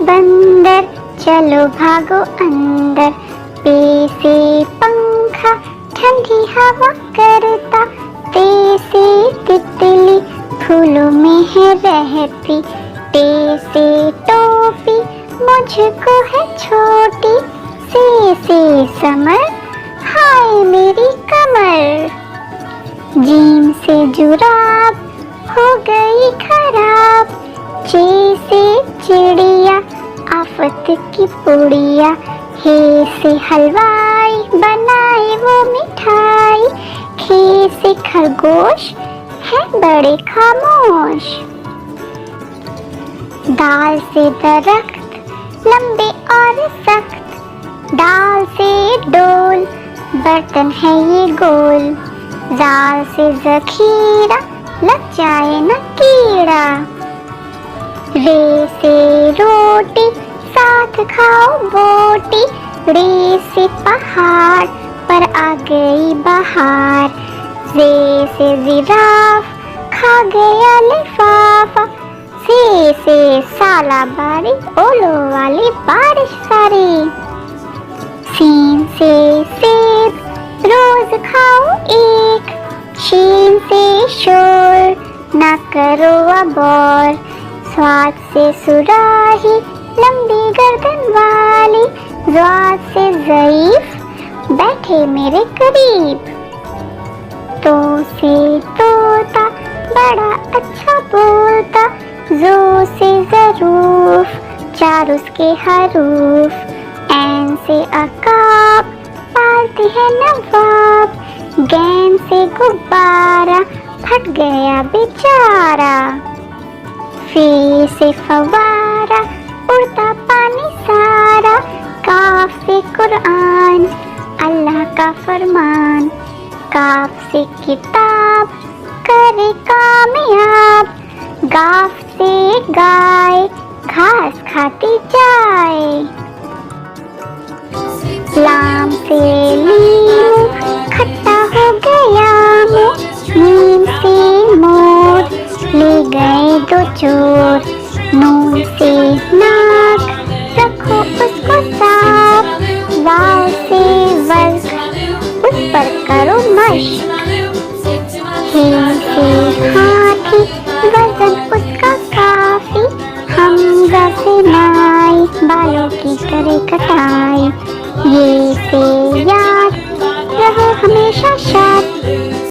बंदर, चलो भागो अंदर। पे से पंखा, ठंडी हवा करता। ते से तितली, फूलों में है रहती। टे से टोपी, मुझको है छोटी। से समर, हाय मेरी कमर। जीन से जुराब, हो गई खराब। चे से चिड़िया, आफत की पुड़िया। हे से हलवाई, बनाए वो मिठाई। खे से खरगोश, है बड़े खामोश। दाल से दरख्त, लंबे और सख्त। डाल से डोल, बर्तन है ये गोल। जाल से जखीरा, लग जाए न कीड़ा। रे से रोटी, साथ खाओ बोटी। रे से पहाड़, पर आ गई बहार। रे से जिराफ, खा गया लिफाफा। से साला बारी, ओलो वाली बारिश सारी। सीन से सेब, रोज खाओ एक। शीन से शोर, ना करो अब और। स्वाद से सुराही, लंबी गर्दन वाली। ज़्वाद से ज़ईफ, बैठे मेरे करीब। तो से तोता, बड़ा अच्छा बोलता। जो से ज़रूफ, चार उसके हरूफ। ऐन से अकाब, पालते हैं नवाब। गैन से गुब्बारा, फट गया बेचारा। फे से फवारा, उड़ता पानी सारा। काफ से कुरान, अल्लाह का फरमान। काफ से किताब, करे कामयाब। गाफ से गाय, घास खाती जाए। लाम से लीमू, खट्टा हो गया मुँह। नीम से मोर, ले गए दो चोर। नून से ना